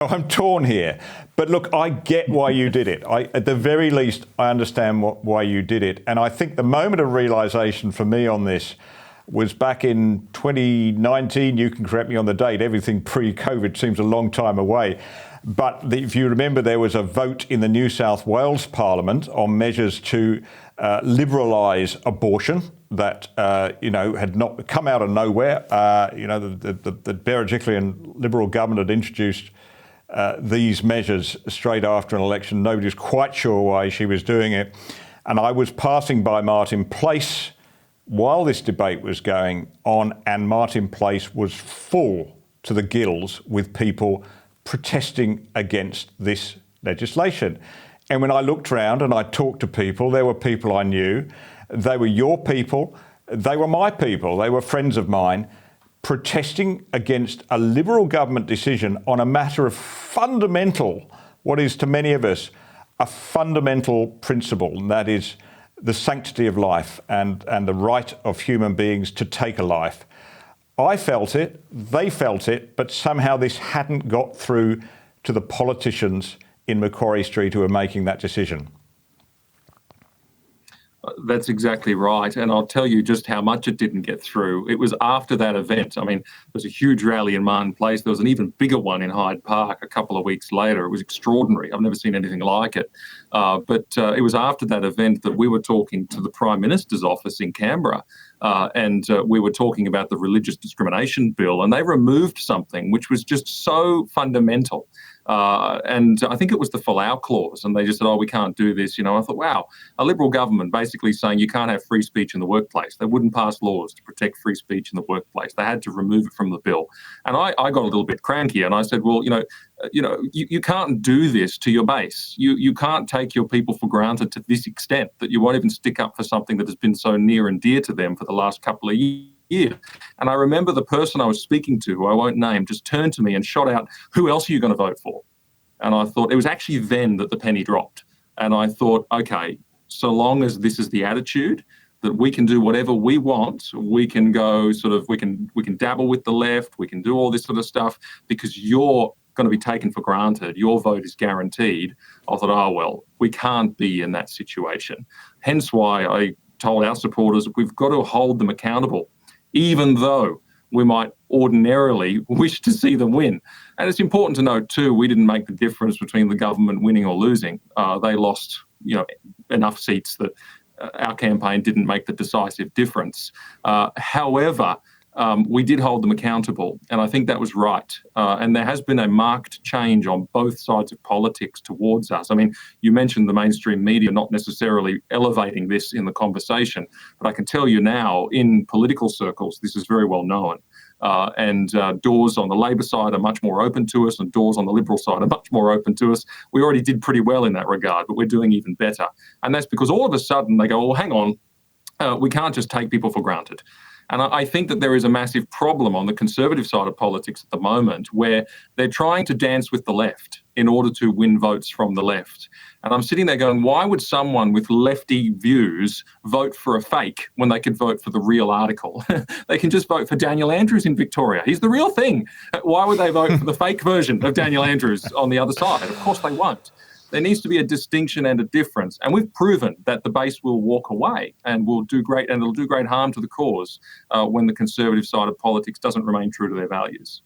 I'm torn here, but look, I get why you did it. At the very least, I understand why you did it. And I think the moment of realisation for me on this was back in 2019. You can correct me on the date. Everything pre-COVID seems a long time away. But if you remember, there was a vote in the New South Wales Parliament on measures to liberalise abortion that, had not come out of nowhere. The Berejiklian Liberal government had introduced these measures straight after an election. Nobody was quite sure why she was doing it. And I was passing by Martyn Place while this debate was going on, and Martyn Place was full to the gills with people protesting against this legislation. And when I looked around and I talked to people, there were people I knew. They were your people. They were my people. They were friends of mine, protesting against a Liberal government decision on a matter of fundamental, what is to many of us, a fundamental principle, and that is the sanctity of life and the right of human beings to take a life. I felt it, they felt it, but somehow this hadn't got through to the politicians in Macquarie Street who were making that decision. That's exactly right. And I'll tell you just how much it didn't get through. It was after that event. I mean, there was a huge rally in Martyn Place. There was an even bigger one in Hyde Park a couple of weeks later. It was extraordinary. I've never seen anything like it. But it was after that event that we were talking to the Prime Minister's office in Canberra. And we were talking about the religious discrimination bill, and they removed something which was just so fundamental. And I think it was the Folau clause, and they just said, oh, we can't do this. I thought, wow, a Liberal government basically saying you can't have free speech in the workplace. They wouldn't pass laws to protect free speech in the workplace. They had to remove it from the bill. And I got a little bit cranky, and I said, well, you can't do this to your base. You can't take your people for granted to this extent that you won't even stick up for something that has been so near and dear to them for the last couple of years. And I remember the person I was speaking to, who I won't name, just turned to me and shot out, who else are you going to vote for? And I thought, it was actually then that the penny dropped. And I thought, okay, so long as this is the attitude, that we can do whatever we want, we can go we can dabble with the left, we can do all this sort of stuff, because you're going to be taken for granted, your vote is guaranteed. I thought, oh, well, we can't be in that situation. Hence why I told our supporters we've got to hold them accountable, even though we might ordinarily wish to see them win. And it's important to note too, we didn't make the difference between the government winning or losing. They lost, enough seats that our campaign didn't make the decisive difference. However, we did hold them accountable, and I think that was right. And there has been a marked change on both sides of politics towards us. I mean, you mentioned the mainstream media not necessarily elevating this in the conversation, but I can tell you now, in political circles, this is very well known. And doors on the Labor side are much more open to us, and doors on the Liberal side are much more open to us. We already did pretty well in that regard, but we're doing even better. And that's because all of a sudden they go, well, hang on, we can't just take people for granted. And I think that there is a massive problem on the Conservative side of politics at the moment, where they're trying to dance with the left in order to win votes from the left. And I'm sitting there going, why would someone with lefty views vote for a fake when they could vote for the real article? They can just vote for Daniel Andrews in Victoria. He's the real thing. Why would they vote for the fake version of Daniel Andrews on the other side? Of course they won't. There needs to be a distinction and a difference. And we've proven that the base will walk away and will do great, and it'll do great harm to the cause when the Conservative side of politics doesn't remain true to their values.